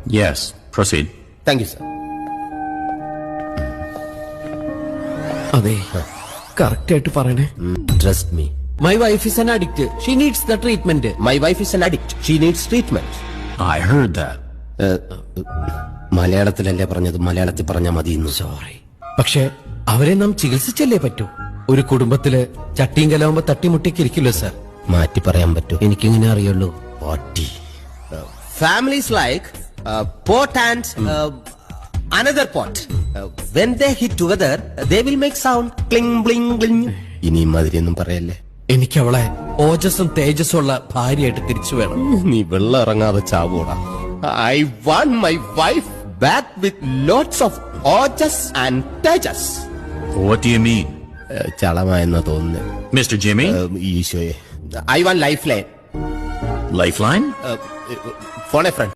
Yes, proceed. Thank you, sir. അതെ, correct ആയിട്ട് പറയണേ. Trust me. My wife is an addict. She needs the treatment. My wife is an addict. She needs treatment. I heard that. മലയാളത്തിലല്ലേ പറഞ്ഞത്, മലയാളത്തിൽ പറഞ്ഞാൽ മതിയെന്നു. Sorry. പക്ഷെ അവരെ നാം ചികിത്സിച്ചല്ലേ പറ്റൂ. ഒരു കുടുംബത്തില് ചട്ടിയും കലാവുമ്പോ തട്ടിമുട്ടിക്ക് ഇരിക്കില്ലോ സർ. മാറ്റി പറയാൻ പറ്റൂ. എനിക്കിങ്ങനെ അറിയുള്ളൂ. Potty. Families like pot and another pot. When they hit together, they will make sound cling bling bling. ഇനി മാതിരിയൊന്നും പറയല്ലേ. എനിക്ക് അവളെ ഓജസ്സും തേജസ്സും ഉള്ള ഭാര്യയായിട്ട് തിരിച്ചു വേണം. നീ വെള്ളം ഇറങ്ങാതെ ചാവൂടാ. I want my wife back with lots of ojas and tejas. What do you mean? ചളമായെന്നാ തോന്നുന്നത്. Mr. Jimmy? ഈശോയെ. I want lifeline. Lifeline? Phone a friend.